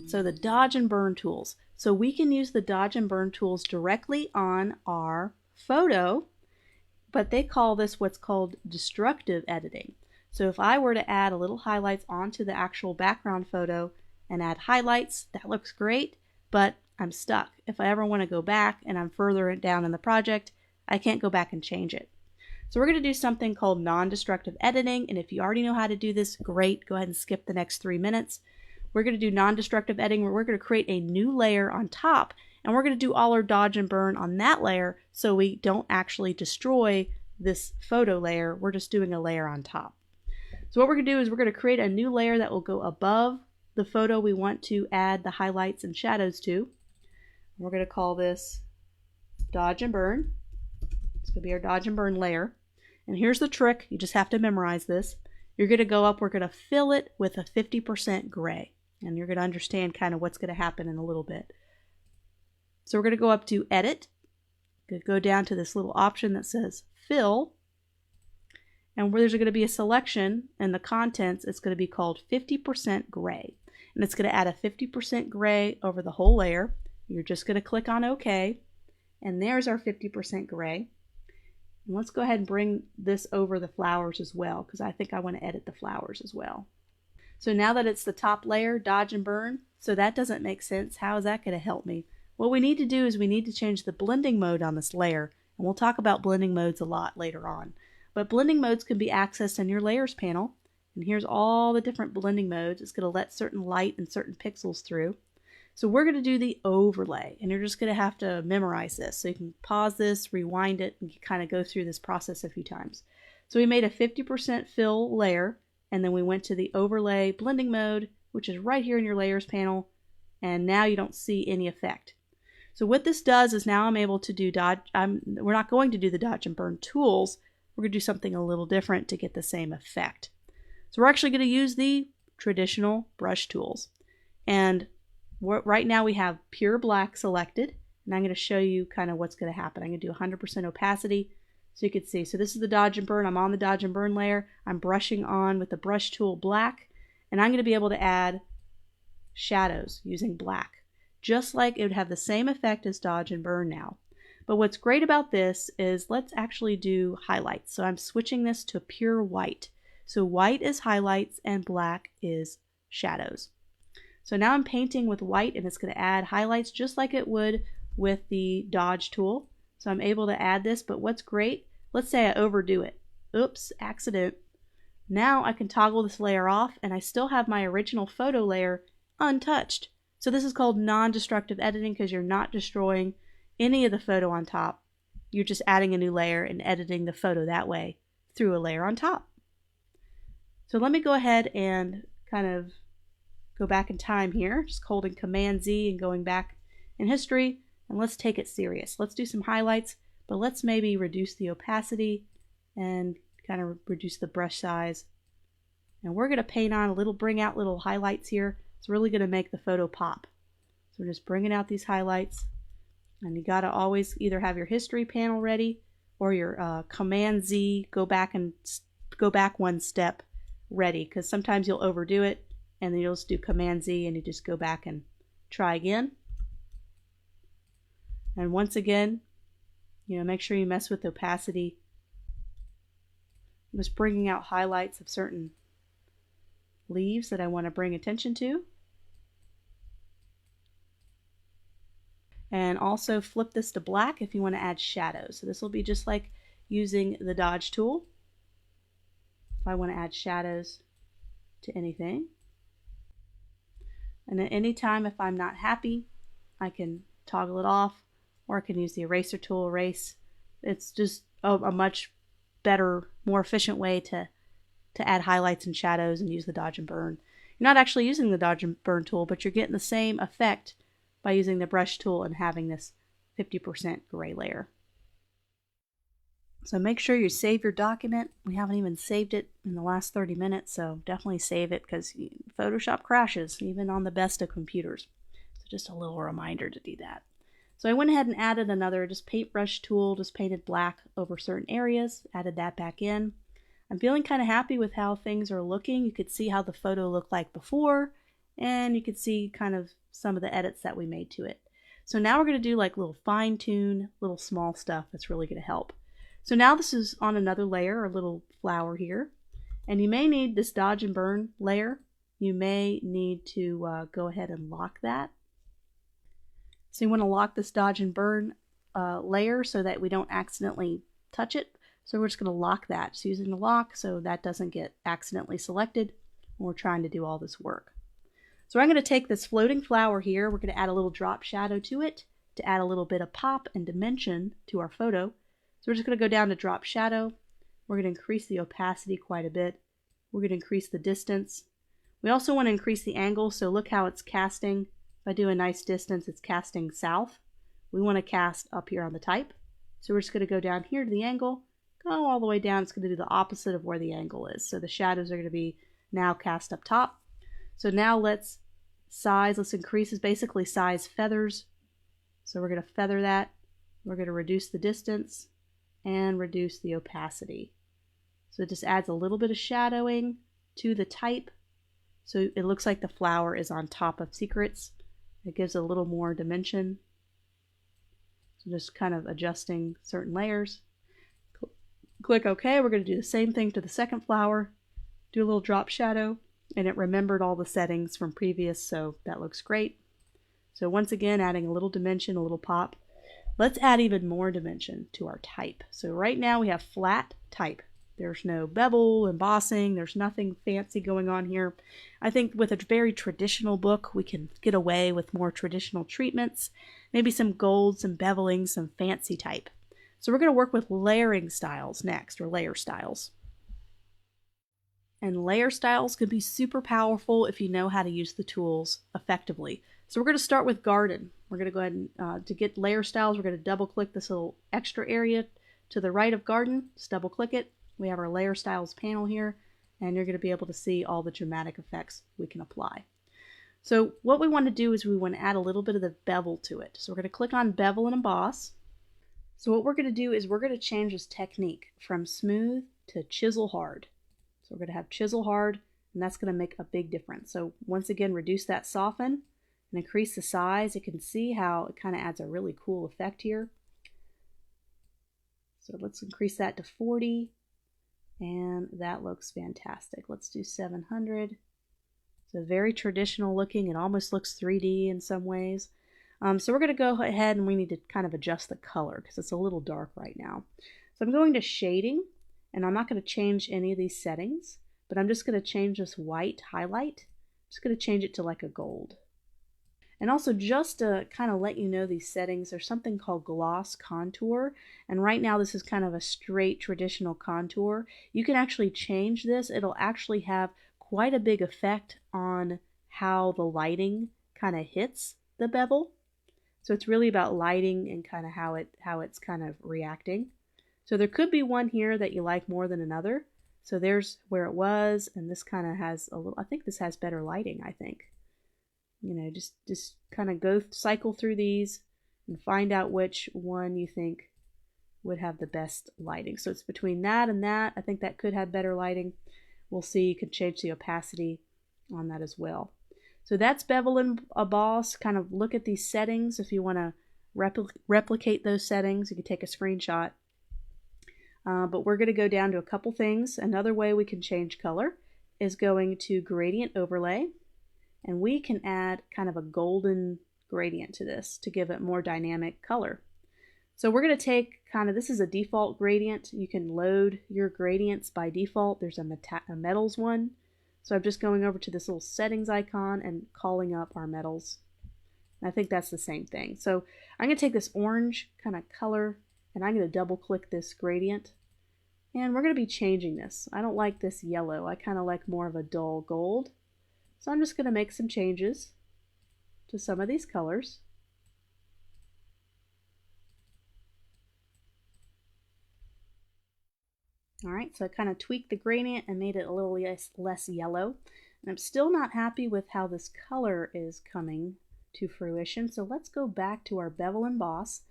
So the dodge and burn tools. So we can use the dodge and burn tools directly on our photo, but they call this what's called destructive editing. So if I were to add a little highlights onto the actual background photo and add highlights, that looks great, but I'm stuck. If I ever want to go back and I'm further down in the project, I can't go back and change it. So we're going to do something called non-destructive editing, and if you already know how to do this, great. Go ahead and skip the next 3 minutes. We're going to do non-destructive editing where we're going to create a new layer on top, and we're going to do all our dodge and burn on that layer so we don't actually destroy this photo layer. We're just doing a layer on top. So what we're going to do is we're going to create a new layer that will go above the photo we want to add the highlights and shadows to. We're going to call this dodge and burn. It's going to be our dodge and burn layer. And here's the trick. You just have to memorize this. You're going to go up. We're going to fill it with a 50% gray. And you're going to understand kind of what's going to happen in a little bit. So we're going to go up to Edit. Go down to this little option that says Fill. And where there's going to be a selection in the contents, it's going to be called 50% gray. And it's going to add a 50% gray over the whole layer. You're just going to click on OK. And there's our 50% gray. And let's go ahead and bring this over the flowers as well, because I think I want to edit the flowers as well. So now that it's the top layer, dodge and burn, so that doesn't make sense. How is that going to help me? What we need to do is we need to change the blending mode on this layer. And we'll talk about blending modes a lot later on. But blending modes can be accessed in your layers panel. And here's all the different blending modes. It's going to let certain light and certain pixels through. So we're going to do the overlay, and you're just going to have to memorize this. So you can pause this, rewind it, and kind of go through this process a few times. So we made a 50% fill layer, and then we went to the overlay blending mode, which is right here in your layers panel, and now you don't see any effect. So what this does is now I'm able to do we're not going to do the dodge and burn tools. We're going to do something a little different to get the same effect. So we're actually going to use the traditional brush tools. And right now we have pure black selected, and I'm going to show you kind of what's going to happen. I'm going to do 100% opacity so you can see. So this is the dodge and burn. I'm on the dodge and burn layer. I'm brushing on with the brush tool black, and I'm going to be able to add shadows using black, just like it would have the same effect as dodge and burn now. But what's great about this is let's actually do highlights. So I'm switching this to pure white. So white is highlights and black is shadows. So now I'm painting with white, and it's going to add highlights just like it would with the dodge tool. So I'm able to add this, but what's great, let's say I overdo it. Oops, accident. Now I can toggle this layer off, and I still have my original photo layer untouched. So this is called non-destructive editing because you're not destroying any of the photo on top. You're just adding a new layer and editing the photo that way through a layer on top. So let me go ahead and kind of go back in time here, just holding Command Z and going back in history, and let's take it serious. Let's do some highlights, but let's maybe reduce the opacity and kind of reduce the brush size. And we're going to paint on bring out little highlights here. It's really going to make the photo pop. So we're just bringing out these highlights, and you got to always either have your history panel ready or your Command Z, go back one step ready, because sometimes you'll overdo it, and then you'll just do Command Z and you just go back and try again. And once again, make sure you mess with the opacity. I'm just bringing out highlights of certain leaves that I want to bring attention to. And also flip this to black if you want to add shadows. So this will be just like using the dodge tool. If I want to add shadows to anything. And at any time, if I'm not happy, I can toggle it off, or I can use the eraser tool, erase. It's just a much better, more efficient way to add highlights and shadows and use the dodge and burn. You're not actually using the dodge and burn tool, but you're getting the same effect by using the brush tool and having this 50% gray layer. So make sure you save your document. We haven't even saved it in the last 30 minutes, so definitely save it because Photoshop crashes even on the best of computers. So just a little reminder to do that. So I went ahead and added another paintbrush tool, just painted black over certain areas, added that back in. I'm feeling kind of happy with how things are looking. You could see how the photo looked like before and you can see kind of some of the edits that we made to it. So now we're going to do like little fine tune, little small stuff that's really going to help. So now this is on another layer, a little flower here, and you may need this dodge and burn layer. You may need to go ahead and lock that. So you want to lock this dodge and burn layer so that we don't accidentally touch it. So we're just going to lock that. Just using the lock so that doesn't get accidentally selected when we're trying to do all this work. So I'm going to take this floating flower here. We're going to add a little drop shadow to it to add a little bit of pop and dimension to our photo. So we're just going to go down to drop shadow. We're going to increase the opacity quite a bit. We're going to increase the distance. We also want to increase the angle. So look how it's casting. If I do a nice distance, it's casting south. We want to cast up here on the type. So we're just going to go down here to the angle, go all the way down. It's going to do the opposite of where the angle is. So the shadows are going to be now cast up top. So now let's increase is basically size feathers. So we're going to feather that. We're going to reduce the distance and reduce the opacity. So it just adds a little bit of shadowing to the type. So it looks like the flower is on top of Secrets. It gives a little more dimension. So just kind of adjusting certain layers. Click OK. We're going to do the same thing to the second flower. Do a little drop shadow. And it remembered all the settings from previous, so that looks great. So once again, adding a little dimension, a little pop. Let's add even more dimension to our type. So right now we have flat type. There's no bevel, embossing, there's nothing fancy going on here. I think with a very traditional book, we can get away with more traditional treatments, maybe some gold, some beveling, some fancy type. So we're going to work with layering styles next, or layer styles. And layer styles can be super powerful if you know how to use the tools effectively. So we're going to start with garden. We're going to go ahead and, to get layer styles, we're going to double click this little extra area to the right of garden. Just double click it. We have our layer styles panel here, and you're going to be able to see all the dramatic effects we can apply. So what we want to do is we want to add a little bit of the bevel to it. So we're going to click on bevel and emboss. So what we're going to do is we're going to change this technique from smooth to chisel hard. So we're going to have chisel hard, and that's going to make a big difference. So once again, reduce that soften and increase the size. You can see how it kind of adds a really cool effect here. So let's increase that to 40, and that looks fantastic. Let's do 700. So very traditional looking. It almost looks 3D in some ways. So we're going to go ahead and we need to kind of adjust the color because it's a little dark right now. So I'm going to shading. And I'm not going to change any of these settings, but I'm just going to change this white highlight. I'm just going to change it to like a gold. And also just to kind of let you know these settings, there's something called gloss contour. And right now this is kind of a straight traditional contour. You can actually change this. It'll actually have quite a big effect on how the lighting kind of hits the bevel. So it's really about lighting and kind of how it's kind of reacting. So there could be one here that you like more than another. So there's where it was, and this kind of has a little, I think this has better lighting, I think. You know, just kind of cycle through these and find out which one you think would have the best lighting. So it's between that and that. I think that could have better lighting. We'll see. You can change the opacity on that as well. So that's bevel and emboss. Kind of look at these settings. If you want to replicate those settings, you can take a screenshot. But we're going to go down to a couple things. Another way we can change color is going to gradient overlay, and we can add kind of a golden gradient to this to give it more dynamic color. So we're going to take kind of, this is a default gradient. You can load your gradients by default. There's a metals one. So I'm just going over to this little settings icon and calling up our metals. And I think that's the same thing. So I'm going to take this orange kind of color and I'm going to double click this gradient. And we're going to be changing this. I don't like this yellow. I kind of like more of a dull gold. So I'm just going to make some changes to some of these colors. Alright, so I kind of tweaked the gradient and made it a little less yellow. And I'm still not happy with how this color is coming to fruition. So let's go back to our bevel and emboss.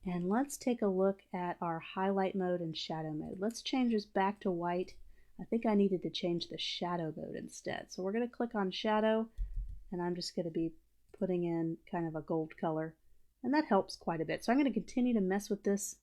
And let's take a look at our highlight mode and shadow mode. Let's change this back to white. I think I needed to change the shadow mode instead. So we're going to click on shadow and I'm just going to be putting in kind of a gold color, and that helps quite a bit. So I'm going to continue to mess with this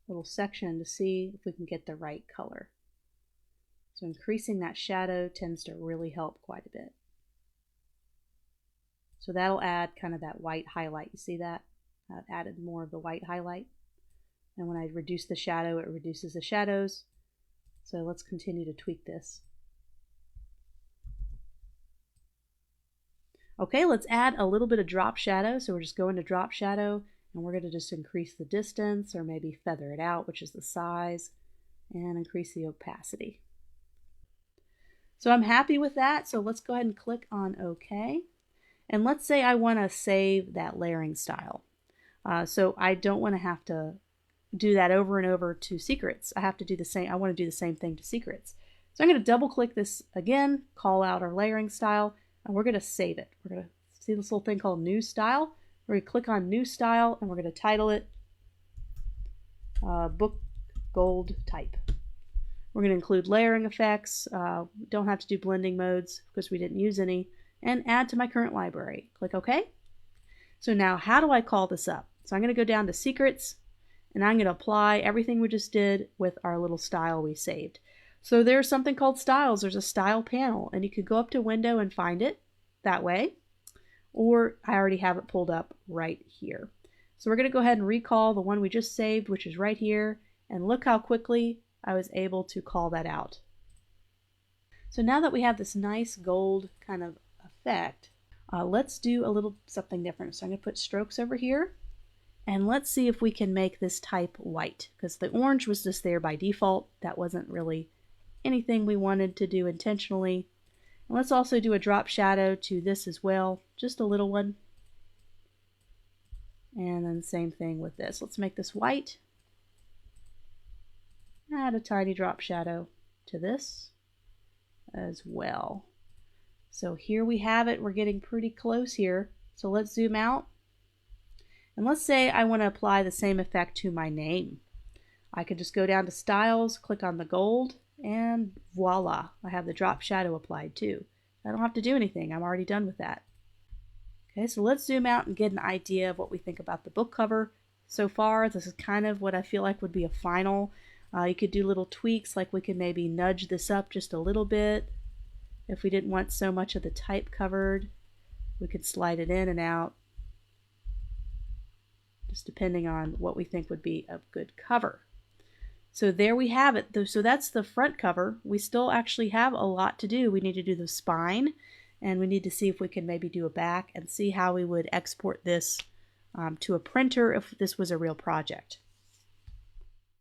little section to see if we can get the right color. So increasing that shadow tends to really help quite a bit. So that'll add kind of that white highlight. You see that? I've added more of the white highlight. And when I reduce the shadow, it reduces the shadows. So let's continue to tweak this. Okay, let's add a little bit of drop shadow. So we're just going to drop shadow, and we're going to just increase the distance, or maybe feather it out, which is the size, and increase the opacity. So I'm happy with that. So let's go ahead and click on OK. And let's say I want to save that layering style. So I don't want to have to do that over and over to secrets. I have to do the same. I want to do the same thing to secrets. So I'm going to double click this again, call out our layering style, and we're going to save it. We're going to see this little thing called New Style. We're going to click on New Style, and we're going to title it Book Gold Type. We're going to include layering effects. Don't have to do blending modes because we didn't use any. And add to my current library. Click OK. So now how do I call this up? So I'm going to go down to Secrets, and I'm going to apply everything we just did with our little style we saved. So there's something called Styles. There's a Style panel, and you could go up to Window and find it that way. Or I already have it pulled up right here. So we're going to go ahead and recall the one we just saved, which is right here. And look how quickly I was able to call that out. So now that we have this nice gold kind of effect, let's do a little something different. So I'm going to put strokes over here, and let's see if we can make this type white, because the orange was just there by default. That wasn't really anything we wanted to do intentionally. And let's also do a drop shadow to this as well, just a little one. And then same thing with this. Let's make this white. Add a tiny drop shadow to this as well. So here we have it. We're getting pretty close here. So let's zoom out. And let's say I want to apply the same effect to my name. I could just go down to Styles, click on the gold, and voila, I have the drop shadow applied too. I don't have to do anything. I'm already done with that. Okay, so let's zoom out and get an idea of what we think about the book cover. So far, this is kind of what I feel like would be a final. You could do little tweaks, like we could maybe nudge this up just a little bit. If we didn't want so much of the type covered, we could slide it in and out, just depending on what we think would be a good cover. So there we have it. So that's the front cover. We still actually have a lot to do. We need to do the spine, and we need to see if we can maybe do a back and see how we would export this to a printer if this was a real project.